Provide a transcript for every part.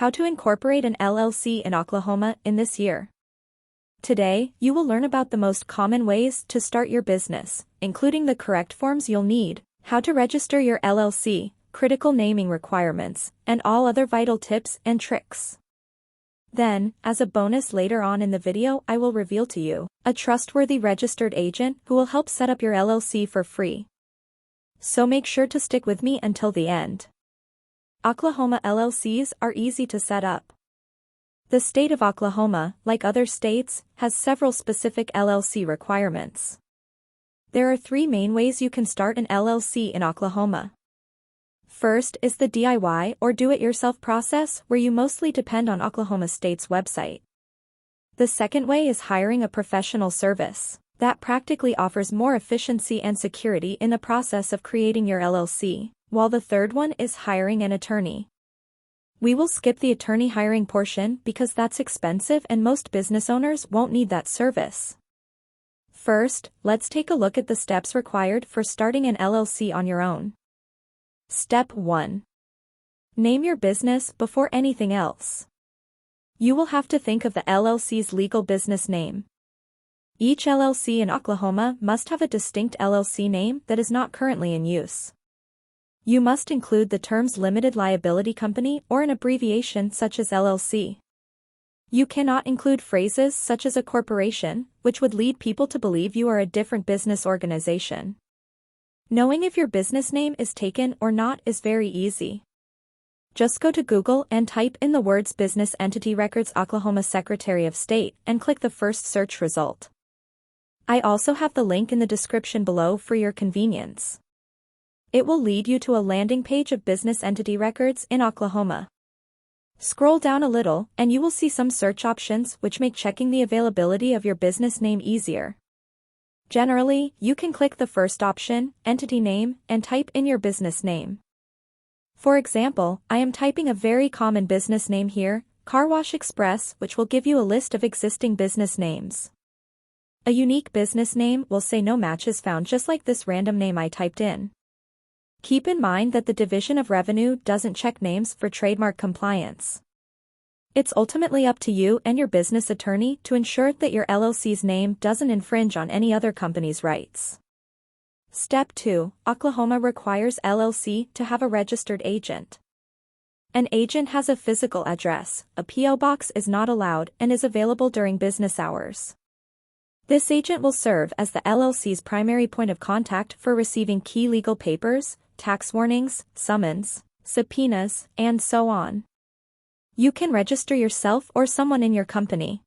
how to incorporate an LLC in Oklahoma in this year. Today, you will learn about the most common ways to start your business, including the correct forms you'll need, how to register your LLC, critical naming requirements, and all other vital tips and tricks. Then, as a bonus later on in the video, I will reveal to you a trustworthy registered agent who will help set up your LLC for free. So make sure to stick with me until the end. Oklahoma LLCs are easy to set up. The state of Oklahoma, like other states, has several specific LLC requirements. There are 3 main ways you can start an LLC in Oklahoma. First is the DIY or do-it-yourself process, where you mostly depend on Oklahoma State's website. The second way is hiring a professional service that practically offers more efficiency and security in the process of creating your LLC, while the third one is hiring an attorney. We will skip the attorney hiring portion because that's expensive and most business owners won't need that service. First, let's take a look at the steps required for starting an LLC on your own. Step 1. Name your business before anything else. You will have to think of the LLC's legal business name. Each LLC in Oklahoma must have a distinct LLC name that is not currently in use. You must include the terms limited liability company or an abbreviation such as LLC. You cannot include phrases such as a corporation, which would lead people to believe you are a different business organization. Knowing if your business name is taken or not is very easy. Just go to Google and type in the words Business Entity Records Oklahoma Secretary of State and click the first search result. I also have the link in the description below for your convenience. It will lead you to a landing page of business entity records in Oklahoma. Scroll down a little and you will see some search options which make checking the availability of your business name easier. Generally, you can click the first option, entity name, and type in your business name. For example, I am typing a very common business name here, Car Wash Express, which will give you a list of existing business names. A unique business name will say no matches found, just like this random name I typed in. Keep in mind that the Division of Revenue doesn't check names for trademark compliance. It's ultimately up to you and your business attorney to ensure that your LLC's name doesn't infringe on any other company's rights. Step 2. Oklahoma requires LLC to have a registered agent. An agent has a physical address, a P.O. box is not allowed and is available during business hours. This agent will serve as the LLC's primary point of contact for receiving key legal papers, tax warnings, summons, subpoenas, and so on. You can register yourself or someone in your company.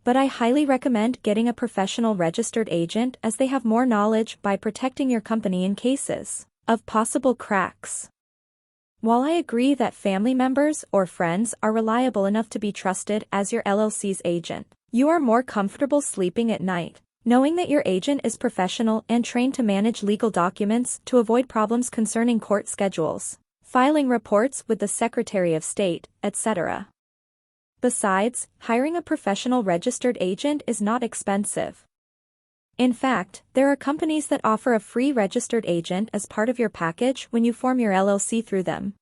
But I highly recommend getting a professional registered agent, as they have more knowledge by protecting your company in cases of possible cracks. While I agree that family members or friends are reliable enough to be trusted as your LLC's agent, you are more comfortable sleeping at night knowing that your agent is professional and trained to manage legal documents to avoid problems concerning court schedules, filing reports with the Secretary of State, etc. Besides, hiring a professional registered agent is not expensive. In fact, there are companies that offer a free registered agent as part of your package when you form your LLC through them.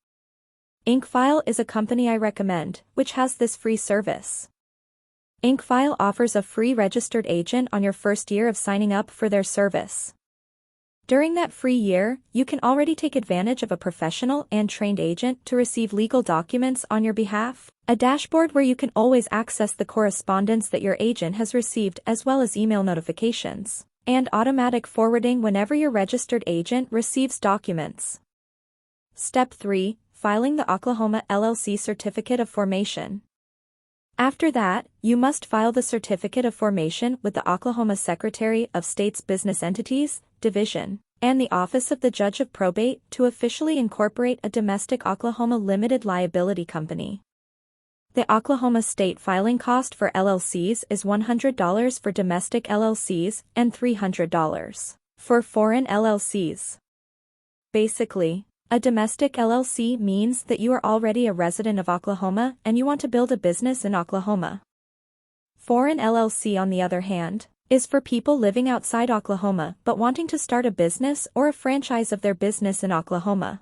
File is a company I recommend, which has this free service. File offers a free registered agent on your first year of signing up for their service. During that free year, you can already take advantage of a professional and trained agent to receive legal documents on your behalf, a dashboard where you can always access the correspondence that your agent has received, as well as email notifications, and automatic forwarding whenever your registered agent receives documents. Step 3. Filing the Oklahoma LLC Certificate of Formation. After that, you must file the Certificate of Formation with the Oklahoma Secretary of State's Business Entities Division and the Office of the Judge of Probate to officially incorporate a domestic Oklahoma limited liability company. The Oklahoma state filing cost for LLCs is $100 for domestic LLCs and $300 for foreign LLCs. Basically, a domestic LLC means that you are already a resident of Oklahoma and you want to build a business in Oklahoma. Foreign LLC, on the other hand, is for people living outside Oklahoma but wanting to start a business or a franchise of their business in Oklahoma.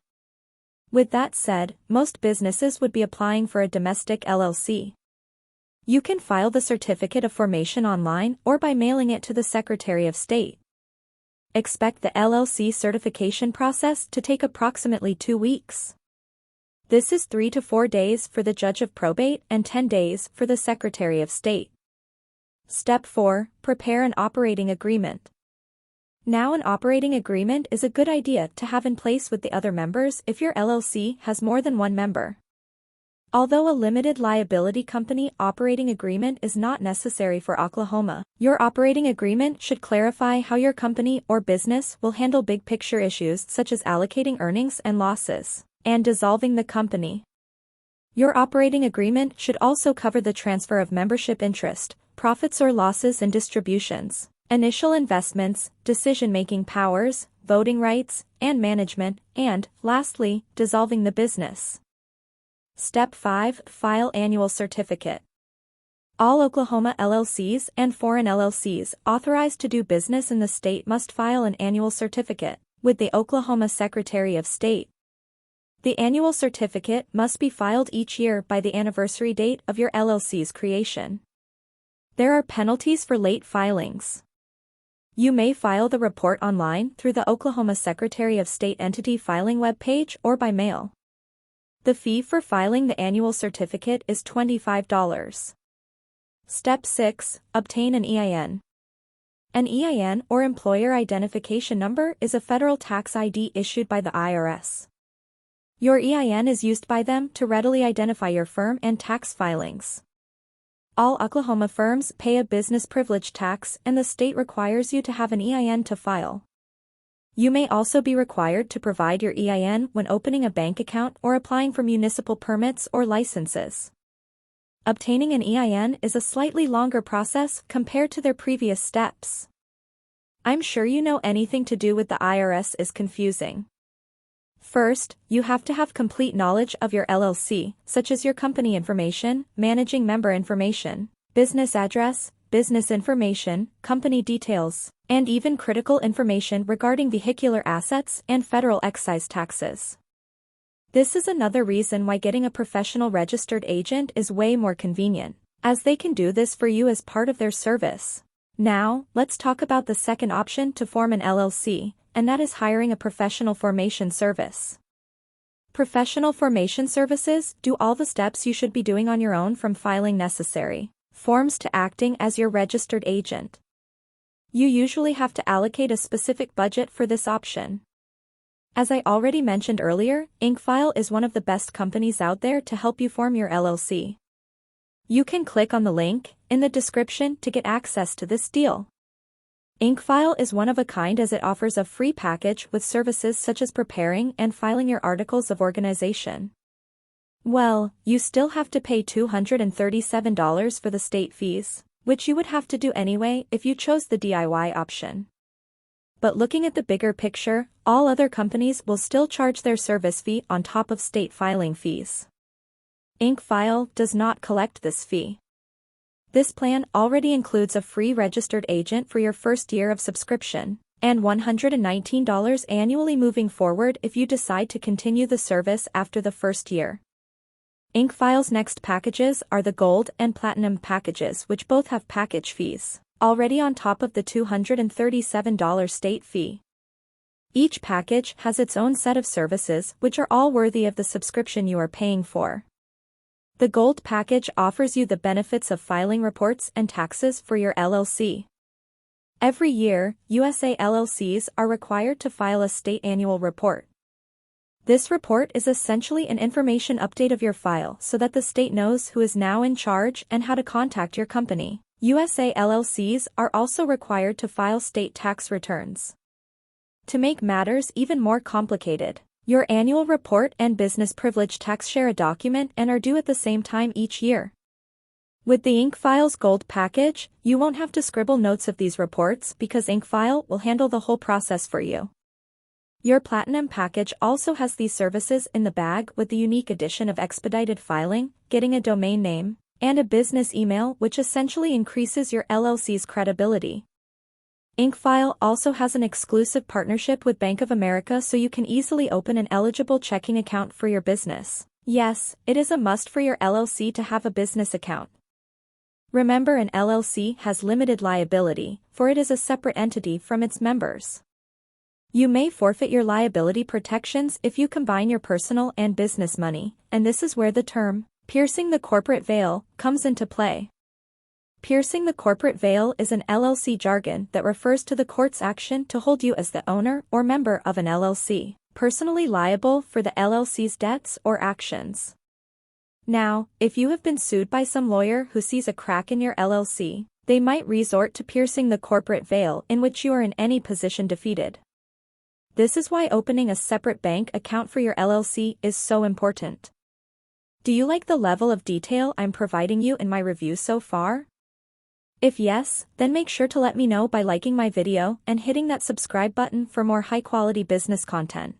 With that said, most businesses would be applying for a domestic LLC. You can file the certificate of formation online or by mailing it to the Secretary of State. Expect the LLC certification process to take approximately 2 weeks. This is 3 to 4 days for the Judge of Probate and 10 days for the Secretary of State. Step 4. Prepare an operating agreement. Now, an operating agreement is a good idea to have in place with the other members if your LLC has more than one member. Although a limited liability company operating agreement is not necessary for Oklahoma, your operating agreement should clarify how your company or business will handle big picture issues such as allocating earnings and losses, and dissolving the company. Your operating agreement should also cover the transfer of membership interest, profits or losses and distributions, initial investments, decision-making powers, voting rights, and management, and, lastly, dissolving the business. Step 5. File annual certificate. All Oklahoma LLCs and foreign LLCs authorized to do business in the state must file an annual certificate with the Oklahoma Secretary of State. The annual certificate must be filed each year by the anniversary date of your LLC's creation. There are penalties for late filings. You may file the report online through the Oklahoma Secretary of State entity filing webpage or by mail. The fee for filing the annual certificate is $25. Step 6. Obtain an EIN. An EIN or Employer Identification Number is a federal tax ID issued by the IRS. Your EIN is used by them to readily identify your firm and tax filings. All Oklahoma firms pay a business privilege tax and the state requires you to have an EIN to file. You may also be required to provide your EIN when opening a bank account or applying for municipal permits or licenses. Obtaining an EIN is a slightly longer process compared to their previous steps. I'm sure you know anything to do with the IRS is confusing. First, you have to have complete knowledge of your LLC, such as your company information, managing member information, business address, business information, company details, and even critical information regarding vehicular assets and federal excise taxes. This is another reason why getting a professional registered agent is way more convenient, as they can do this for you as part of their service. Now, let's talk about the second option to form an LLC, and that is hiring a professional formation service. Professional formation services do all the steps you should be doing on your own, from filing necessary forms to acting as your registered agent. You usually have to allocate a specific budget for this option. As I already mentioned earlier, File is one of the best companies out there to help you form your LLC. You can click on the link in the description to get access to this deal. File is one of a kind as it offers a free package with services such as preparing and filing your articles of organization. Well, you still have to pay $237 for the state fees, which you would have to do anyway if you chose the DIY option. But looking at the bigger picture, all other companies will still charge their service fee on top of state filing fees. File does not collect this fee. This plan already includes a free registered agent for your first year of subscription, and $119 annually moving forward if you decide to continue the service after the first year. File's next packages are the Gold and Platinum packages, which both have package fees, already on top of the $237 state fee. Each package has its own set of services which are all worthy of the subscription you are paying for. The Gold package offers you the benefits of filing reports and taxes for your LLC. Every year, USA LLCs are required to file a state annual report. This report is essentially an information update of your file so that the state knows who is now in charge and how to contact your company. USA LLCs are also required to file state tax returns. To make matters even more complicated, your annual report and business privilege tax share a document and are due at the same time each year. With the File's Gold package, you won't have to scribble notes of these reports because File will handle the whole process for you. Your Platinum package also has these services in the bag with the unique addition of expedited filing, getting a domain name, and a business email, which essentially increases your LLC's credibility. LLC File also has an exclusive partnership with Bank of America, so you can easily open an eligible checking account for your business. Yes, it is a must for your LLC to have a business account. Remember, an LLC has limited liability, for it is a separate entity from its members. You may forfeit your liability protections if you combine your personal and business money, and this is where the term, piercing the corporate veil, comes into play. Piercing the corporate veil is an LLC jargon that refers to the court's action to hold you as the owner or member of an LLC, personally liable for the LLC's debts or actions. Now, if you have been sued by some lawyer who sees a crack in your LLC, they might resort to piercing the corporate veil in which you are in any position defeated. This is why opening a separate bank account for your LLC is so important. Do you like the level of detail I'm providing you in my review so far? If yes, then make sure to let me know by liking my video and hitting that subscribe button for more high-quality business content.